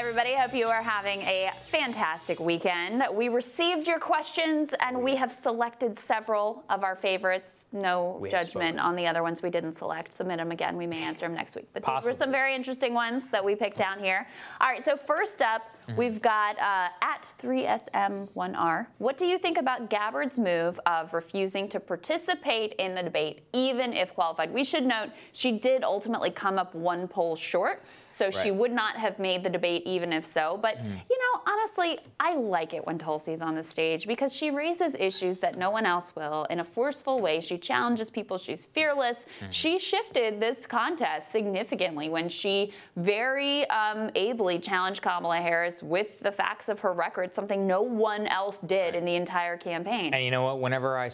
everybody. Hope you are having a fantastic weekend. We received your questions, and we have selected several of our favorites. No judgment on the other ones we didn't select. Submit them again. We may answer them next week. But these were some very interesting ones that we picked down here. All right, so first up, we've got at 3SM1R. What do you think about Gabbard's move of refusing to participate in the debate, even if qualified? We should note she did ultimately come up one poll short. So she would not have made the debate even if so. But, you know, honestly, I like it when Tulsi's on the stage because she raises issues that no one else will in a forceful way. She challenges people. She's fearless. She shifted this contest significantly when she very ably challenged Kamala Harris with the facts of her record, something no one else did in the entire campaign. And you know what? Whenever we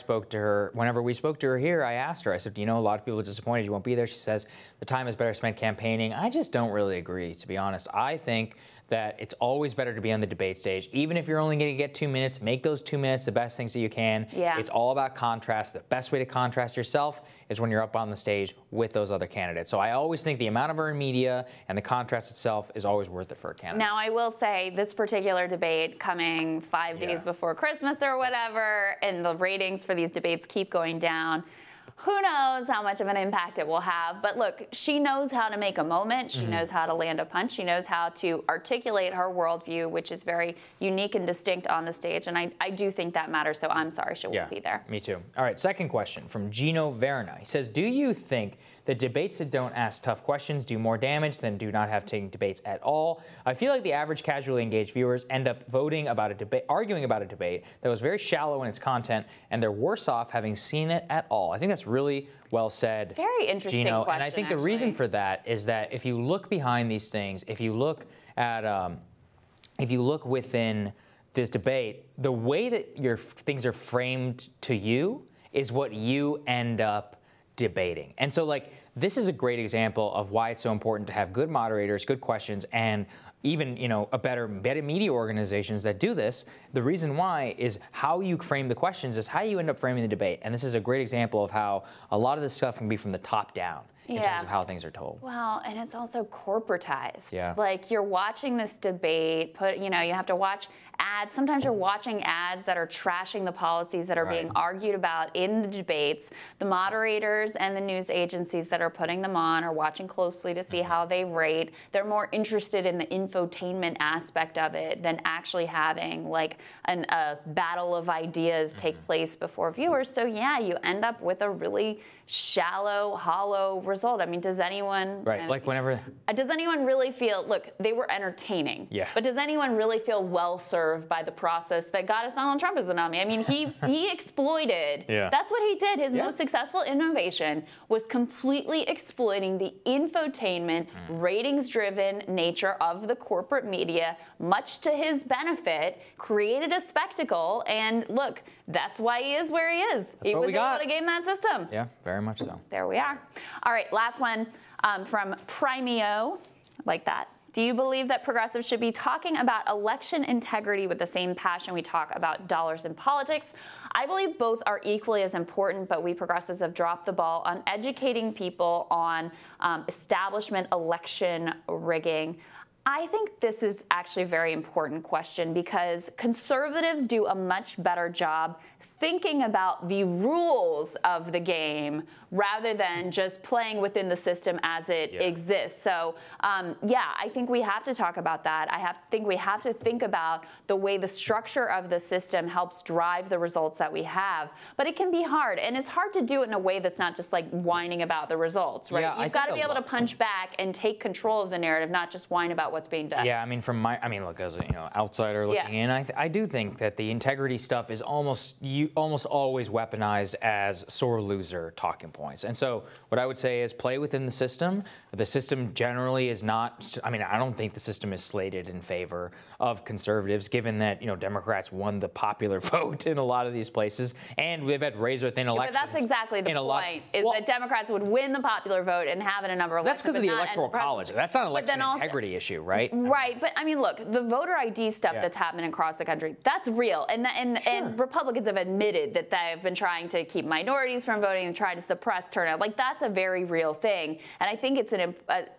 spoke to her here, I asked her, I said, you know, a lot of people are disappointed you won't be there. She says, the time is better spent campaigning. I just don't really agree, to be honest. I think that it's always better to be on the debate stage. Even if you're only going to get 2 minutes, make those 2 minutes the best things that you can. Yeah. It's all about contrast. The best way to contrast yourself is when you're up on the stage with those other candidates. So I always think the amount of earned media and the contrast itself is always worth it for a candidate. Now, I will say this particular debate coming 5 days before Christmas or whatever, and the ratings for these debates keep going down. Who knows how much of an impact it will have. But look, she knows how to make a moment. She knows how to land a punch. She knows how to articulate her worldview, which is very unique and distinct on the stage. And I do think that matters. So I'm sorry she won't be there. Me too. All right, second question from Gino Verna. He says, do you think that debates that don't ask tough questions do more damage than do not have taken debates at all? I feel like the average casually engaged viewers end up voting about a debate, arguing about a debate that was very shallow in its content, and they're worse off having seen it at all. I think that's really well said. Very interesting Gino. question, and I think the reason for that is that if you look behind these things, if you look at, if you look within this debate, the way that your things are framed to you is what you end up debating. And so, like, this is a great example of why it's so important to have good moderators, good questions, and even, you know, better media organizations that do this. The reason why is how you frame the questions is how you end up framing the debate. And this is a great example of how a lot of this stuff can be from the top down in terms of how things are told. Well, and it's also corporatized. Yeah. Like, you're watching this debate, you know, you have to watch ads. Sometimes you're watching ads that are trashing the policies that are being argued about in the debates. The moderators and the news agencies that are putting them on are watching closely to see how they rate. They're more interested in the infotainment aspect of it than actually having, like, a battle of ideas take place before viewers. So, yeah, you end up with a really shallow, hollow result. I mean, does anyone... like whenever... Does anyone really feel... Look, they were entertaining. Yeah. But does anyone really feel well-served by the process that got us Donald Trump as the nominee? I mean, he exploited... That's what he did. His most successful innovation was completely exploiting the infotainment, ratings-driven nature of the corporate media, much to his benefit, created a spectacle, and look, that's why he is where he is. He was able to game that system. Yeah, very much so. There we are. All right, last one from Primeo, like that. Do you believe that progressives should be talking about election integrity with the same passion we talk about dollars in politics? I believe both are equally as important, but we progressives have dropped the ball on educating people on establishment election rigging. I think this is actually a very important question because conservatives do a much better job thinking about the rules of the game rather than just playing within the system as it exists. So, yeah, I think we have to talk about that. I think we have to think about the way the structure of the system helps drive the results that we have. But it can be hard, and it's hard to do it in a way that's not just like whining about the results, right? You've got to be able to punch back and take control of the narrative, not just whine about what's being done. Yeah, I mean, look, as a outsider looking in, I do think that the integrity stuff is almost always weaponized as sore loser talking points. And so what I would say is play within the system. The system generally is not, I mean, I don't think the system is slated in favor of conservatives, given that, Democrats won the popular vote in a lot of these places, and we've had razor-thin elections. But that's exactly the point, that Democrats would win the popular vote and have it in a number of elections. That's because of the Electoral College. That's not an election integrity issue, right? Right, but I mean, look, the voter ID stuff that's happening across the country, that's real, and Republicans have had admitted that they've been trying to keep minorities from voting and trying to suppress turnout. Like, that's a very real thing. And I think it's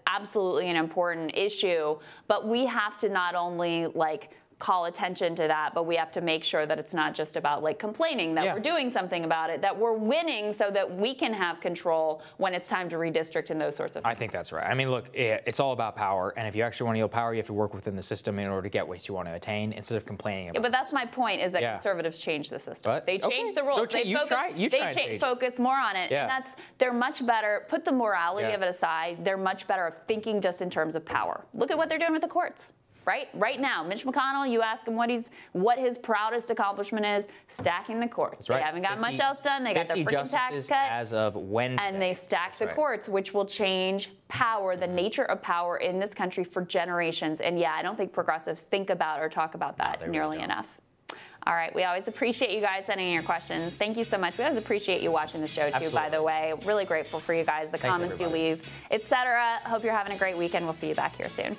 absolutely an important issue. But we have to not only, like, call attention to that, but we have to make sure that it's not just about like complaining that we're doing something about it, that we're winning so that we can have control when it's time to redistrict and those sorts of things. I think that's right. I mean, look, it's all about power, and if you actually want to yield power, you have to work within the system in order to get what you want to attain instead of complaining about but that's my point, is that conservatives change the system. But, they change the rules. So they focus more on it. And they're much better, put the morality of it aside, they're much better at thinking just in terms of power. Look at what they're doing with the courts. Right now, Mitch McConnell, you ask him what his proudest accomplishment is, stacking the courts. That's right. They haven't got much else done. They got their freaking tax cut. As of Wednesday. And they stacked the courts, which will change power, the nature of power in this country for generations. And yeah, I don't think progressives think about or talk about that nearly enough. All right, we always appreciate you guys sending in your questions. Thank you so much. We always appreciate you watching the show, too, by the way. Really grateful for you guys, the comments you leave, etc. Hope you're having a great weekend. We'll see you back here soon.